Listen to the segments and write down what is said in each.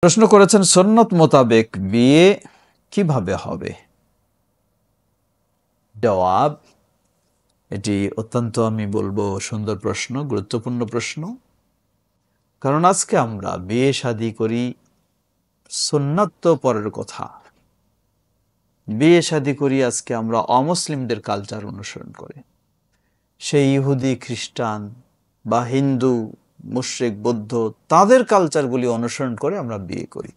প্রশ্ন করেছেন সুন্নত মোতাবেক বিয়ে কিভাবে হবে। জবাব, এটি অত্যন্ত আমি বলবো সুন্দর প্রশ্ন, গুরুত্বপূর্ণ প্রশ্ন। কারণ আজকে আমরা বিয়ে শাদী করি, সুন্নত তো পরের কথা, বিয়ে শাদী করি আজকে আমরা অমুসলিমদের কালচার অনুসরণ করে, সেই ইহুদি খ্রিস্টান বা হিন্দু মুশরিক বৌদ্ধ তাদের কালচারগুলি অনুসরণ করে আমরা বিয়ে করি।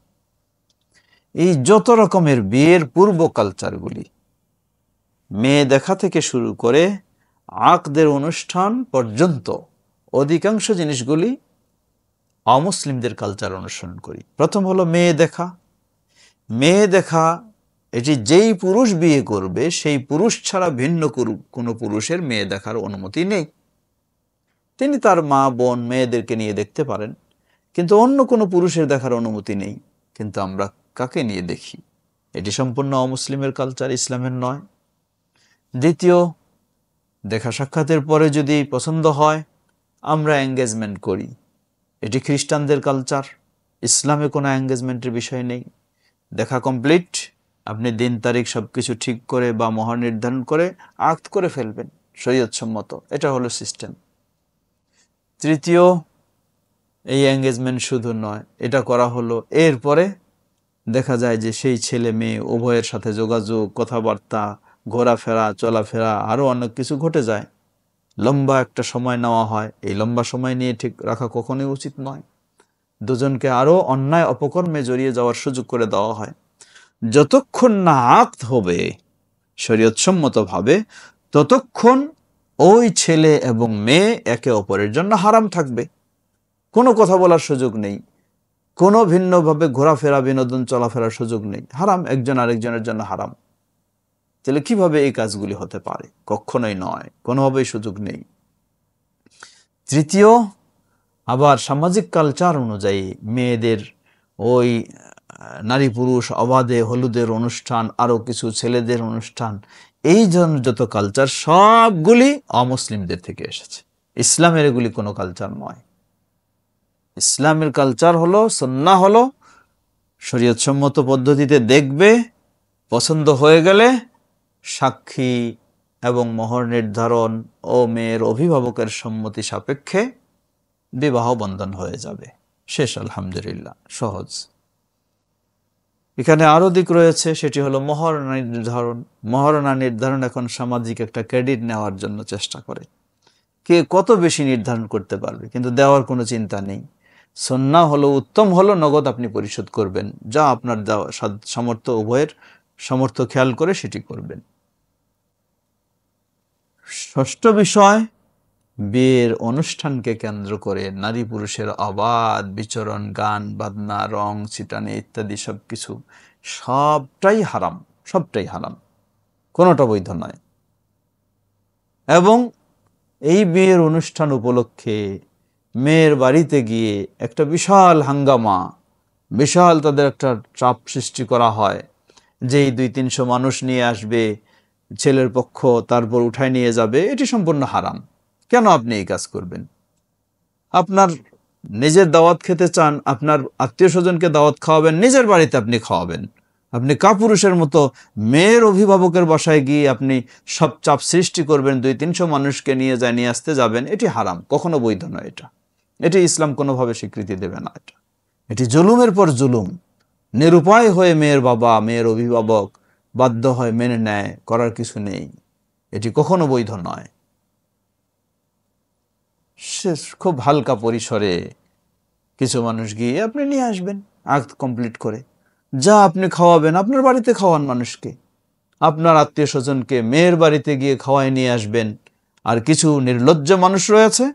এই যত রকমের বিয়ের পূর্ব কালচারগুলি, মেয়ে দেখা থেকে শুরু করে আকদের অনুষ্ঠান পর্যন্ত অধিকাংশ জিনিসগুলি অমুসলিমদের কালচার অনুসরণ করি। প্রথম হলো মেয়ে দেখা। মেয়ে দেখা এটি যেই পুরুষ বিয়ে করবে সেই পুরুষ ছাড়া ভিন্ন কোনো পুরুষের মেয়ে দেখার অনুমতি নেই। তিনি তার মা বোন মেয়েদেরকে নিয়ে দেখতে পারেন, কিন্তু অন্য কোনো পুরুষের দেখার অনুমতি নেই। কিন্তু আমরা কাকে নিয়ে দেখি? এটি সম্পূর্ণ অমুসলিমের কালচার, ইসলামের নয়। দ্বিতীয়, দেখা সাক্ষাতের পরে যদি পছন্দ হয় আমরা এঙ্গেজমেন্ট করি, এটি খ্রিস্টানদের কালচার। ইসলামে কোনো এঙ্গেজমেন্টের বিষয় নেই। দেখা কমপ্লিট, আপনি দিন তারিখ সব কিছু ঠিক করে বা মোহর নির্ধারণ করে আকদ করে ফেলবেন শরীয়ত সম্মত, এটা হলো সিস্টেম। তৃতীয়, এই এঙ্গেজমেন্ট শুধু নয়, এটা করা হলো, এরপরে দেখা যায় যে সেই ছেলে মেয়ে উভয়ের সাথে যোগাযোগ, কথাবার্তা, ঘোরাফেরা, চলাফেরা, আরও অনেক কিছু ঘটে যায়। লম্বা একটা সময় নেওয়া হয়। এই লম্বা সময় নিয়ে ঠিক রাখা কখনোই উচিত নয়। দুজনকে আরও অন্যায় অপকর্মে জড়িয়ে যাওয়ার সুযোগ করে দেওয়া হয়। যতক্ষণ না আকদ হবে শরীয়তসম্মতভাবে, ততক্ষণ ওই ছেলে এবং মেয়ে একে অপরের জন্য হারাম থাকবে। কোনো কথা বলার সুযোগ নেই, কোনো ভিন্নভাবে ঘোরাফেরা, বিনোদন, চলাফেরার সুযোগ নেই। হারাম, একজন আরেকজনের জন্য হারাম। তাহলে কিভাবে এই কাজগুলি হতে পারে? কখনোই নয়, কোনোভাবেই সুযোগ নেই। তৃতীয়, আবার সামাজিক কালচার অনুযায়ী মেয়েদের ওই নারী পুরুষ অবাধে হলুদের অনুষ্ঠান, আরও কিছু ছেলেদের অনুষ্ঠান, এই জন্য যত কালচার সবগুলি অমুসলিমদের থেকে এসেছে। ইসলামের এগুলি কোনো কালচার নয়। ইসলামের কালচার হলো, সুন্নাহ হলো, শরীয়তসম্মত পদ্ধতিতে দেখবে, পছন্দ হয়ে গেলে সাক্ষী এবং মোহর নির্ধারণ ও মেয়ের অভিভাবকের সম্মতি সাপেক্ষে বিবাহ বন্ধন হয়ে যাবে, শেষ। আলহামদুলিল্লাহ, সহজ। এখানে আরো দিক রয়েছে, সেটি হলো মহারণা নির্ধারণ। মহারণা নির্ধারণ এখন সামাজিক একটা ক্রেডিট নেওয়ার জন্য চেষ্টা করে, কে কত বেশি নির্ধারণ করতে পারবে, কিন্তু দেওয়ার কোনো চিন্তা নেই। সুন্নাহ হলো, উত্তম হলো নগদ আপনি পরিশোধ করবেন, যা আপনার সামর্থ্য, উভয়ের সামর্থ্য খেয়াল করে সেটি করবেন। ষষ্ঠ বিষয়, বিয়ের অনুষ্ঠানকে কেন্দ্র করে নারী পুরুষের অবাধ বিচরণ, গান বাজনা, রং ছিটানি ইত্যাদি সবকিছু, সবটাই হারাম, সবটাই হারাম, কোনোটা বৈধ নয়। এবং এই বিয়ের অনুষ্ঠান উপলক্ষে মেয়ের বাড়িতে গিয়ে একটা বিশাল হাঙ্গামা, বিশাল তাদের একটা চাপ সৃষ্টি করা হয়, যেই 200-300 মানুষ নিয়ে আসবে, ছেলের পক্ষ তারপর উঠায় নিয়ে যাবে, এটি সম্পূর্ণ হারাম। কেন আপনি এই কাজ করবেন? আপনার নিজের দাওয়াত খেতে চান, আপনার আত্মীয় স্বজনকে দাওয়াত খাওয়াবেন, নিজের বাড়িতে আপনি খাওয়াবেন। আপনি কাপুরুষের মতো মেয়ের অভিভাবকের বাসায় গিয়ে আপনি সব চাপ সৃষ্টি করবেন, 200-300 মানুষকে নিয়ে আসতে যাবেন, এটি হারাম, কখনো বৈধ নয়। এটি ইসলাম কোনোভাবে স্বীকৃতি দেবে না। এটি জুলুমের পর জুলুম। নিরুপায় হয়ে মেয়ের বাবা, মেয়ের অভিভাবক বাধ্য হয় মেনে নেয়, করার কিছু নেই, এটি কখনো বৈধ নয়। খুব হালকা পরিসরে কিছু মানুষ গিয়ে আপনি নিয়ে আসবেন, আকদ কমপ্লিট করে, যা আপনি খাওয়াবেন আপনার বাড়িতে খাওয়ান মানুষকে, আপনার আত্মীয় স্বজনকে মেয়ের বাড়িতে গিয়ে খাওয়ায় নিয়ে আসবেন। আর কিছু নির্লজ্জ মানুষ রয়েছে,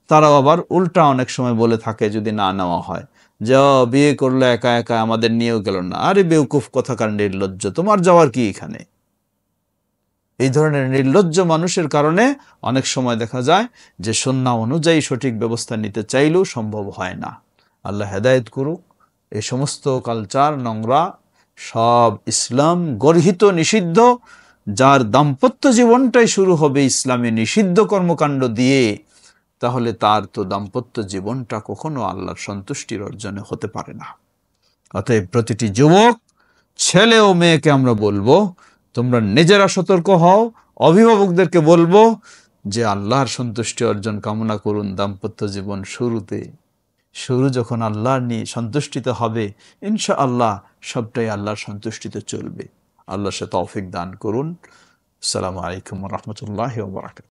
তারাও আবার উল্টা অনেক সময় বলে থাকে যদি না নেওয়া হয়, যা বিয়ে করলে একা একা, আমাদের নিয়েও গেল না। আরে বেউকুফ কথাকার নির্লজ্জ, তোমার যাওয়ার কি এখানে? এই ধরনের নির্লজ্জ মানুষের কারণে অনেক সময় দেখা যায় যে সুন্নাহ অনুযায়ী সঠিক ব্যবস্থা নিতে চাইলেও সম্ভব হয় না। আল্লাহ হেদায়েত করুক। এই সমস্ত কালচার নোংরা, সব ইসলাম গর্হিত, নিষিদ্ধ। যার দাম্পত্য জীবনটাই শুরু হবে ইসলামে নিষিদ্ধ কর্মকাণ্ড দিয়ে, তাহলে তার তো দাম্পত্য জীবনটা কখনো আল্লাহর সন্তুষ্টির অর্জনে হতে পারে না। অতএব প্রতিটি যুবক, ছেলে ও মেয়েকে আমরা বলবো, তোমরা নিজেরা সতর্ক হও। অভিভাবকদেরকে বলবো যে আল্লাহর সন্তুষ্টি অর্জন কামনা করুন দাম্পত্য জীবন শুরু যখন আল্লাহর নিয়ে সন্তুষ্টিতে হবে, ইনশাআল্লাহ সবটাই আল্লাহর সন্তুষ্টিতে চলবে। আল্লাহ সে তৌফিক দান করুন। আসসালামু আলাইকুম ওয়া রাহমাতুল্লাহি ওয়া বারাকাতুহু।